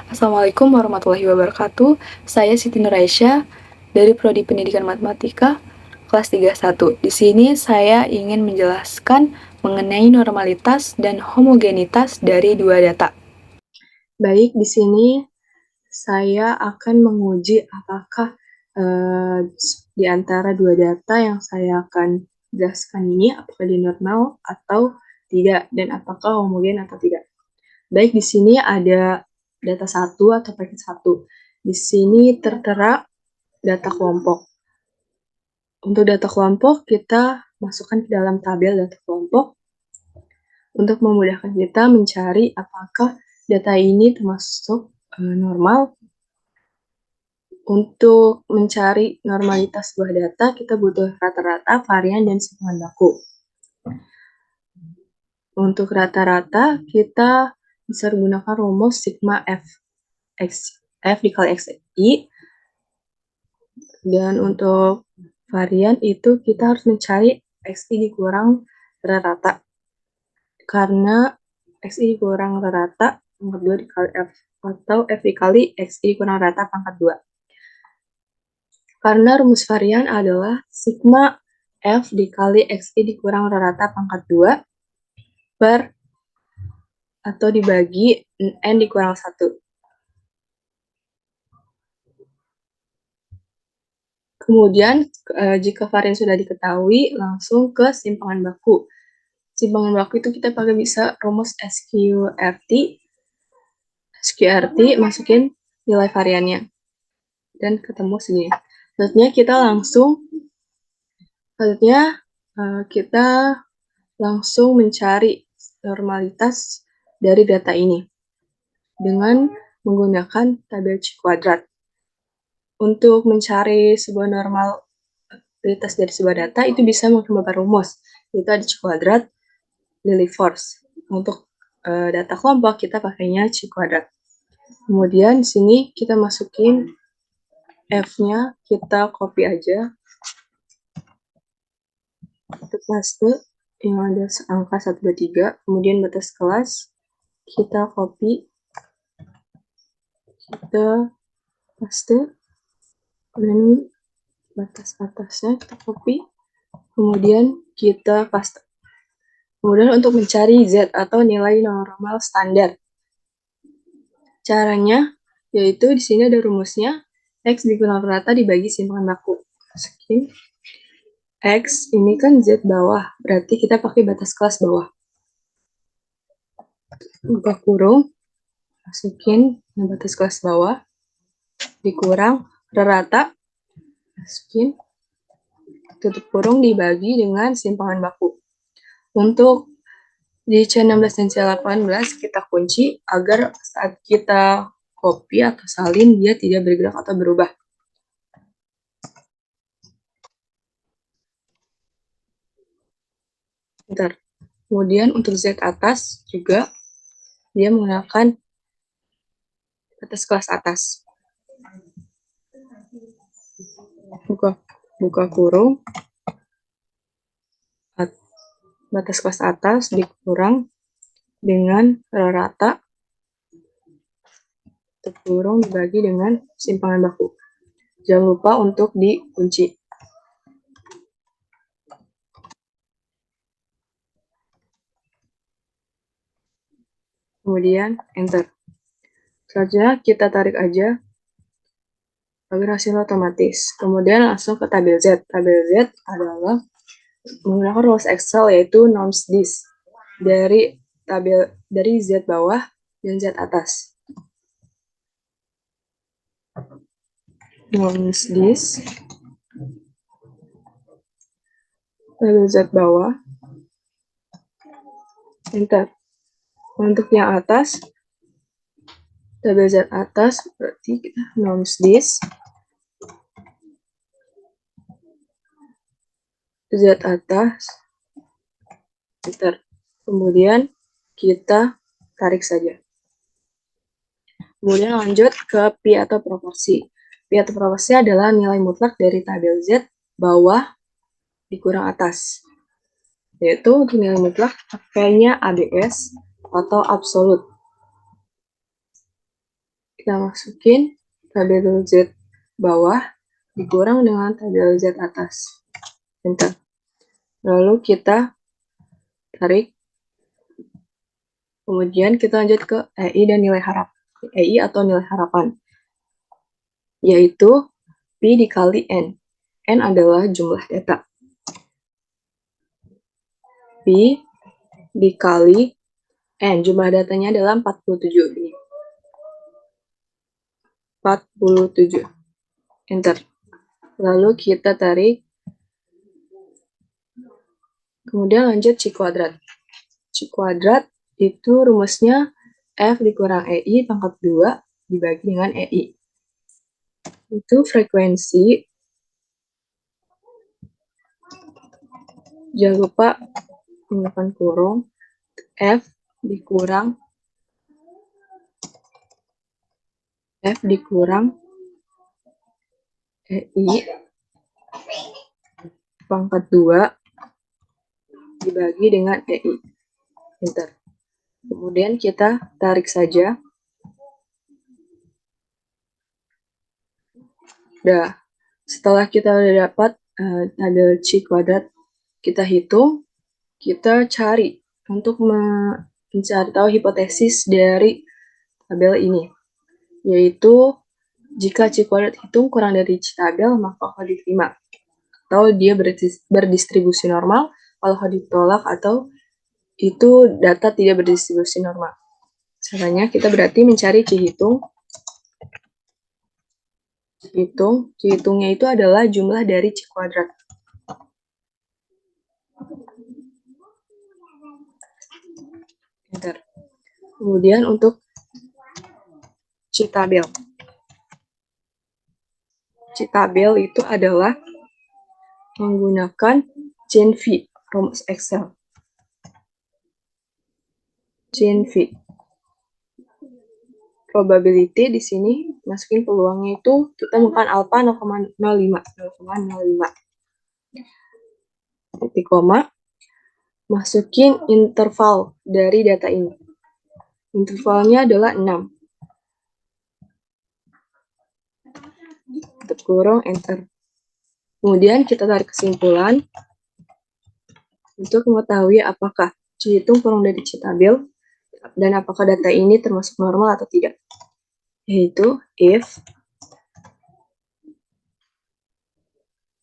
Assalamualaikum warahmatullahi wabarakatuh. Saya Siti Nuraisyah dari Prodi Pendidikan Matematika kelas 31. Di sini saya ingin menjelaskan mengenai normalitas dan homogenitas dari dua data. Baik, di sini saya akan menguji apakah di antara dua data yang saya akan jelaskan ini apakah dia normal atau tidak dan apakah homogen atau tidak. Baik, di sini ada data 1 atau paket 1. Di sini tertera data kelompok. Untuk data kelompok, kita masukkan ke dalam tabel data kelompok untuk memudahkan kita mencari apakah data ini termasuk normal. Untuk mencari normalitas sebuah data, kita butuh rata-rata, varian, dan simpangan baku. Untuk rata-rata, kita bisa menggunakan rumus sigma F dikali XI. Dan untuk varian itu kita harus mencari XI dikurang rata-rata. Karena XI dikurang rata, pangkat 2 dikali F. Atau F dikali XI dikurang rata pangkat 2. Karena rumus varian adalah sigma F dikali XI dikurang rata pangkat 2 per atau dibagi N dikurang 1. Kemudian, jika varian sudah diketahui, langsung ke simpangan baku. Simpangan baku itu kita pakai bisa rumus SQRT, masukin nilai variannya. Dan ketemu segini. Selanjutnya kita langsung mencari normalitas dari data ini dengan menggunakan tabel C kuadrat. Untuk mencari sebuah normalitas dari sebuah data itu bisa menggunakan beberapa rumus, yaitu ada C kuadrat, Lillie force. Untuk data kelompok kita pakainya C kuadrat. Kemudian di sini kita masukin F-nya, kita copy aja. Kita paste yang ada angka 1, 2, 3, kemudian batas kelas, kita copy, kita paste, kemudian batas atasnya kita copy, kemudian kita paste. Kemudian untuk mencari Z atau nilai normal standar. Caranya yaitu di sini ada rumusnya, X dikurang rata dibagi simpangan baku. Masukin X ini kan Z bawah, berarti kita pakai batas kelas bawah. Buka kurung, masukin batas kelas bawah, dikurang rata, masukin, tutup kurung dibagi dengan simpangan baku. Untuk di C16 dan C18 kita kunci agar saat kita copy atau salin dia tidak bergerak atau berubah. Bentar. Kemudian untuk Z atas juga dia menggunakan batas kelas atas. Buka kurung, batas kelas atas dikurang dengan rata, tutup kurung dibagi dengan simpangan baku. Jangan lupa untuk dikunci. Kemudian enter. Selanjutnya kita tarik aja agar hasilnya otomatis. Kemudian langsung ke tabel Z. Tabel Z adalah menggunakan rumus Excel yaitu nomsdis dari Z bawah dan Z atas. Nomsdis tabel Z bawah, enter. Untuk yang atas, tabel Z atas berarti kita nomsdis Z atas, enter. Kemudian kita tarik saja. Kemudian lanjut ke pi atau proporsi. Pi atau proporsi adalah nilai mutlak dari tabel Z bawah dikurang atas. Yaitu untuk nilai mutlak pakainya ABS atau absolut. kita masukin tabel Z bawah dikurang dengan tabel Z atas. Enter. Lalu kita tarik. Kemudian kita lanjut ke EI dan nilai harapan. EI atau nilai harapan, yaitu P dikali N. N adalah jumlah data. P dikali N, jumlah datanya adalah 47. Ini. 47. Enter. Lalu kita tarik. Kemudian lanjut C kuadrat. C kuadrat itu rumusnya F dikurang EI pangkat 2 dibagi dengan EI. Itu frekuensi. Jangan lupa menggunakan kurung. F dikurang EI pangkat 2 dibagi dengan EI. Enter. Kemudian kita tarik saja. Udah. Setelah kita udah dapat tabel C kuadrat, kita hitung, kita cari untuk mencari tahu hipotesis dari tabel ini, yaitu jika C kuadrat hitung kurang dari C tabel, maka akan diterima. Atau dia berdistribusi normal, kalau ditolak atau itu data tidak berdistribusi normal. Caranya kita berarti mencari C hitung. C hitungnya itu adalah jumlah dari C kuadrat. Enter. Kemudian untuk C tabel. C tabel itu adalah menggunakan chain V, rumus Excel. Chain V. Probability di sini masukin peluangnya itu kita temukan alpha 0,05. Titik koma. Masukin interval dari data ini. Intervalnya adalah 6. Tutup kurung, enter. Kemudian kita tarik kesimpulan untuk mengetahui apakah C hitung kurang dari C tabel dan apakah data ini termasuk normal atau tidak. Yaitu if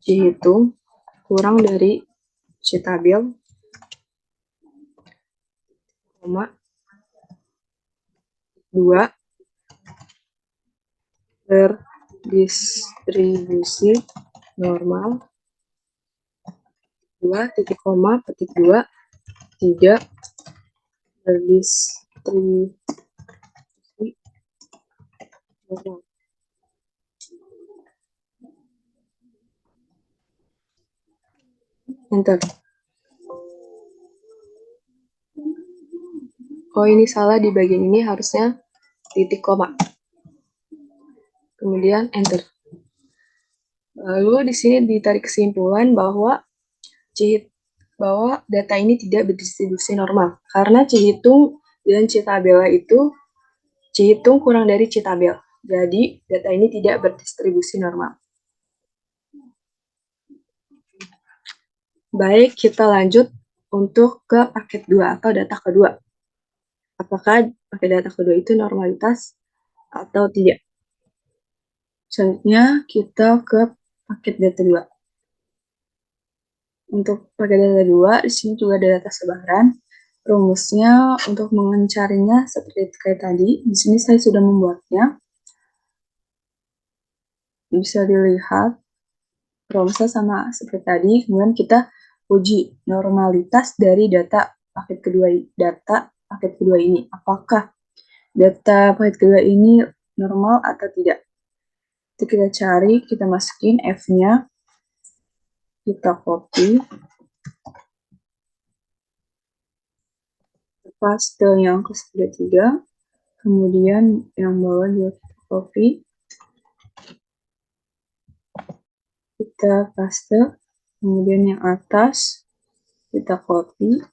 C hitung kurang dari C tabel, koma 2 berdistribusi normal, 2 titik koma petik 2 tidak berdistribusi normal. Enter. Oh, ini salah di bagian ini, harusnya titik koma. Kemudian enter. Lalu di sini ditarik kesimpulan bahwa data ini tidak berdistribusi normal karena C hitung dan C tabel itu C hitung kurang dari C tabel. Jadi data ini tidak berdistribusi normal. Baik, kita lanjut untuk ke paket 2 atau data kedua. Apakah paket data kedua itu normalitas atau tidak? Selanjutnya kita ke paket data 2. Untuk paket data 2, di sini juga ada data sebaran. Rumusnya untuk mencarinya seperti kayak tadi. Di sini saya sudah membuatnya. Bisa dilihat rumusnya sama seperti tadi. Kemudian kita uji normalitas dari data paket kedua ini. Apakah data paket kedua ini normal atau tidak? Itu kita cari, kita masukin F-nya, kita copy, paste yang ke 3, kemudian yang bawah juga kita copy, kita paste, kemudian yang atas kita copy,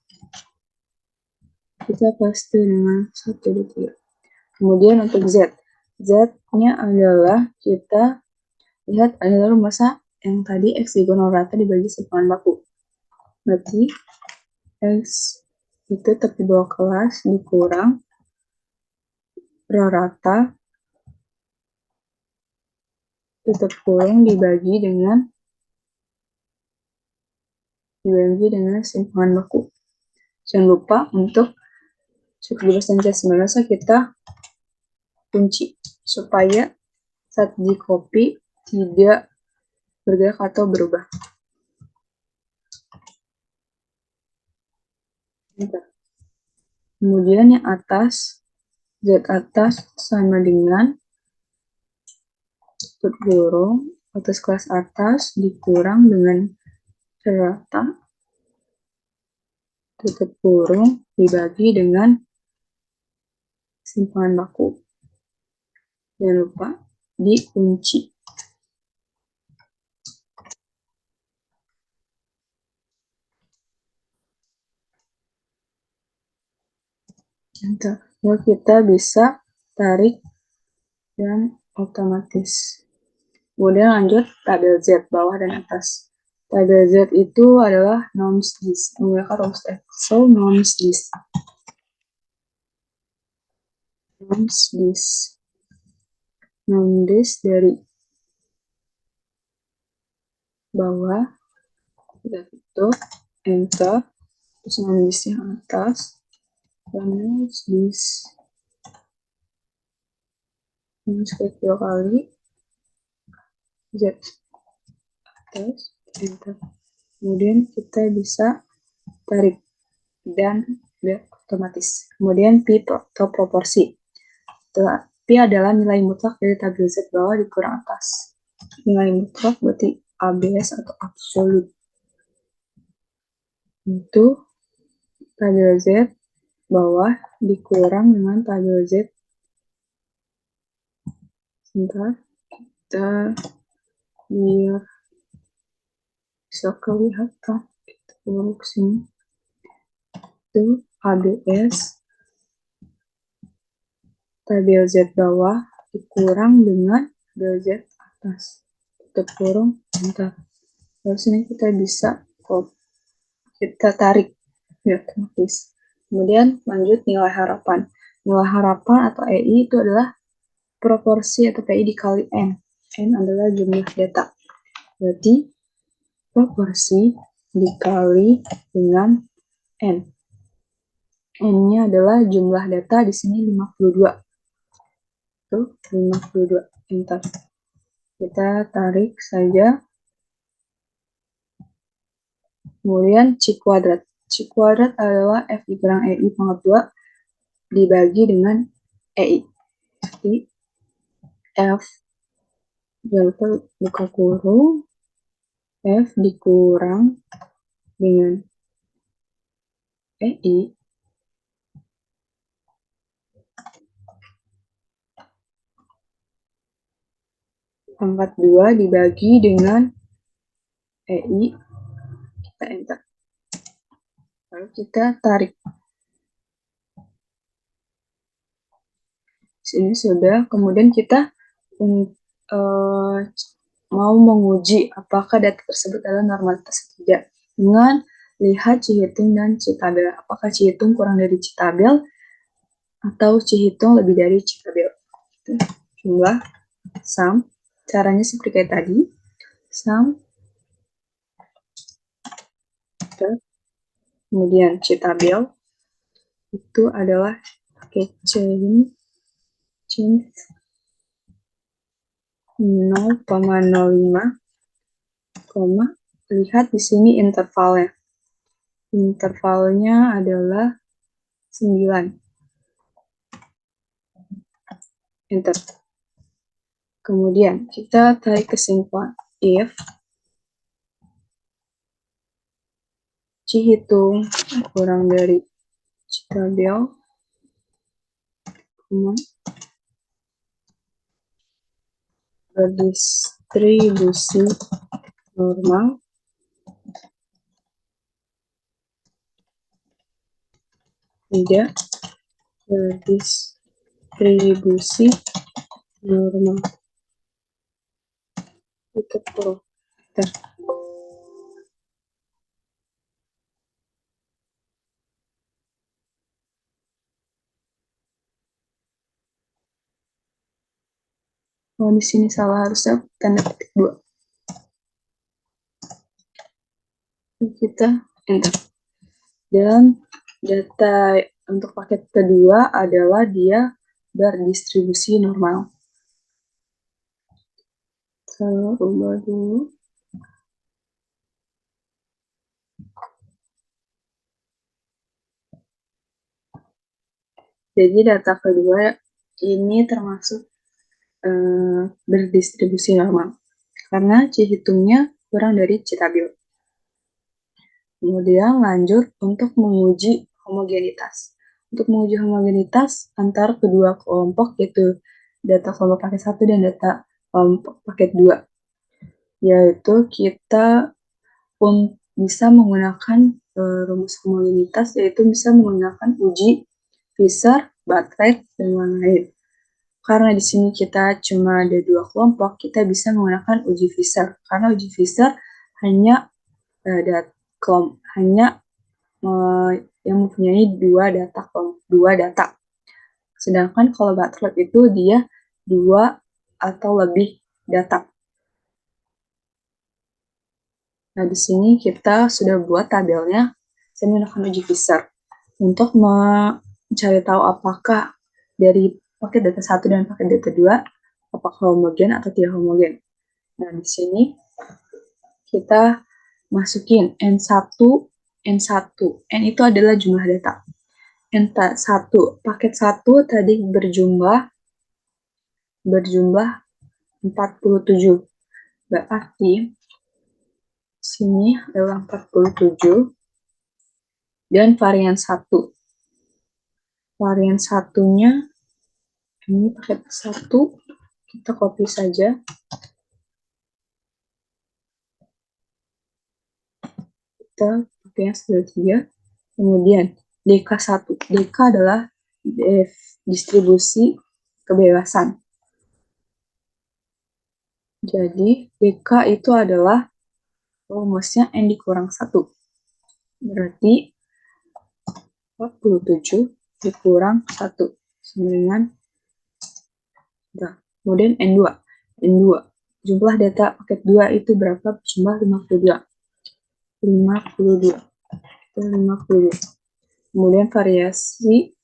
kita paste dengan 1, 2, 3. Kemudian untuk Z Z-nya adalah, kita lihat adalah masa yang tadi X diagonal rata dibagi simpangan baku. Berarti X itu tetap di bawah kelas dikurang rata tetap kurang dibagi dengan simpangan baku. Jangan lupa untuk cek bebas dan C19 kita kunci supaya saat di copy tidak bergerak atau berubah. Kemudian yang atas, Z atas sama dengan tutup kurung atas kelas atas dikurang dengan rata tutup kurung dibagi dengan simpangan baku. Jangan lupa dikunci. Lalu kita bisa tarik dan otomatis. Kemudian lanjut tabel Z bawah dan atas. Tabel Z itu adalah nonce this menggunakan rumus F. So nonce this dari bawah kita tutup enter, terus nonce yang atas nonce this dua kali Z atas enter. Kemudian kita bisa tarik dan otomatis. Kemudian P atau proporsi. P adalah nilai mutlak dari tabel Z bawah dikurang atas. Nilai mutlak berarti ABS atau absolut. Itu tabel Z bawah dikurang dengan tabel Z. Sebentar, kita biar bisa kelihatan. Kita keluar ke sini. Itu ABS tabel Z bawah dikurang dengan tabel Z atas. Tutup kurung, enter. Lalu sini kita bisa kita tarik ya otomatis. Kemudian lanjut nilai harapan. Nilai harapan atau EI itu adalah proporsi atau PI dikali N. N adalah jumlah data. Berarti proporsi dikali dengan N. N-nya adalah jumlah data di sini 52. Tuh, 52. Enter. Kita tarik saja. Kemudian C kuadrat. C kuadrat adalah F dikurang EI pangkat 2 dibagi dengan EI. Jadi F jangan buka kurung F dikurang dengan EI pangkat 2 dibagi dengan EI, kita enter. Lalu kita tarik. Sini sudah, kemudian kita mau menguji apakah data tersebut adalah normalitas atau tidak dengan lihat Cihitung dan Citabel. Apakah Cihitung kurang dari Citabel atau Cihitung lebih dari Citabel. Jumlah sum. Caranya seperti kayak tadi. Sum. Kemudian Citabel itu adalah pakai change 0,05, lihat di sini intervalnya. Intervalnya adalah 9. Enter. Kemudian kita tarik kesimpulan. If Cihitung kurang dari Citabel, berdistribusi normal tidak berdistribusi normal. Tutup kurung. Oh, di sini salah, harusnya tanda petik 2. Kita enter. Dan data untuk paket kedua adalah dia berdistribusi normal. Saya ubah dulu. Jadi data kedua ini termasuk berdistribusi normal. Karena C hitungnya kurang dari C tabil. Kemudian lanjut untuk menguji homogenitas. Untuk menguji homogenitas antar kedua kelompok, yaitu data kelompok paket 1 dan data kelompok paket 2. Yaitu kita bisa menggunakan rumus homogenitas, yaitu bisa menggunakan uji Fisher, Bartlett, dan lain-lain. Karena di sini kita cuma ada 2 kelompok, kita bisa menggunakan uji Fisher. Karena uji Fisher hanya yang mempunyai 2 data. Sedangkan kalau Bartlett itu dia 2 atau lebih data. Nah, di sini kita sudah buat tabelnya. Saya menggunakan uji Fisher untuk mencari tahu apakah dari paket data 1 dan paket data 2 apakah homogen atau tidak homogen. Nah, di sini kita masukin N1, N1. N itu adalah jumlah data. N1, paket 1 tadi berjumlah 47. Berarti sini adalah 47 dan varian 1. Varian satunya ini paket 1, kita copy saja. Kita pakai yang sudah 3. Kemudian DK1. DK adalah distribusi kebebasan. Jadi DK itu adalah rumusnya N dikurang 1. Berarti 47 dikurang 1 sama dengan kemudian N2. N2. Jumlah data paket 2 itu berapa? Jumlah 52. 52. Kemudian variasi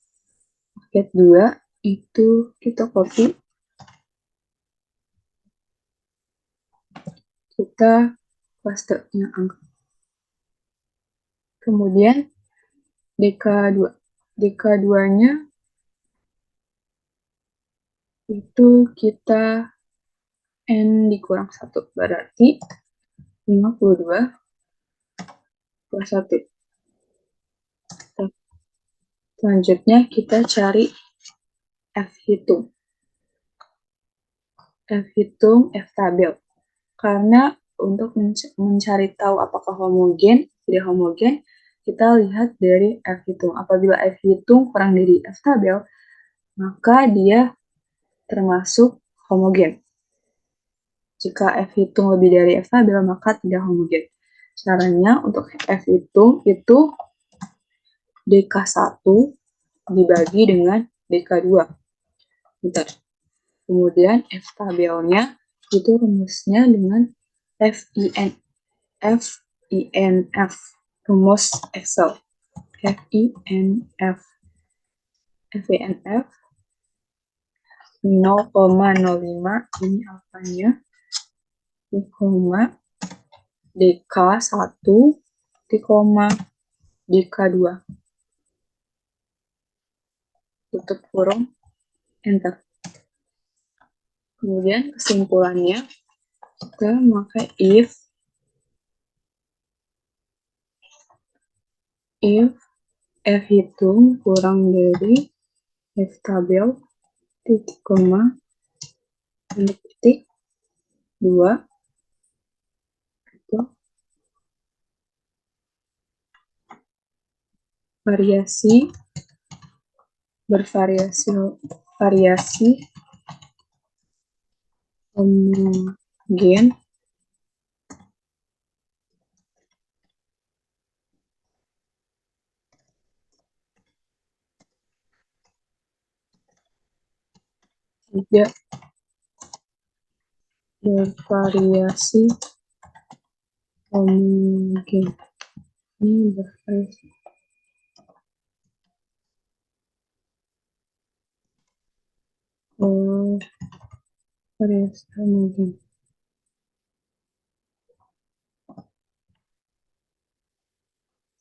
paket 2 itu kita copy. Kita paste-nya angka. Kemudian DK2. DK2-nya itu kita N dikurang 1. Berarti 52 plus 1. Selanjutnya kita cari F hitung. F hitung, F tabel. Karena untuk mencari tahu apakah homogen, tidak homogen, kita lihat dari F hitung. Apabila F hitung kurang dari F tabel, maka dia termasuk homogen. Jika F hitung lebih dari F tabel, maka tidak homogen. Caranya untuk F hitung itu DK1 dibagi dengan DK2. Bentar. Kemudian F tabelnya itu rumusnya dengan FINF, rumus Excel. FINF 0,05, ini alfanya, DK1, DK2. Tutup kurung, enter. Kemudian kesimpulannya, kita memakai if F hitung kurang dari F tabel, titik koma, titik 2, itu variasi homogen tidak bervariasi homogen ini bervariasi variasi homogen.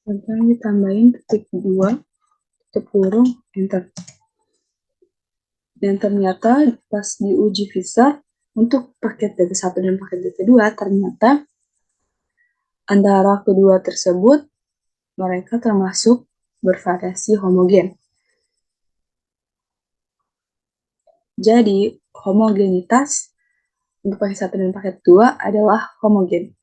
Sekarang ditambahin titik 2 tutup kurung enter. Dan ternyata pas diuji visa untuk paket data 1 dan paket data 2 ternyata antara kedua tersebut mereka termasuk bervariasi homogen. Jadi homogenitas untuk paket 1 dan paket 2 adalah homogen.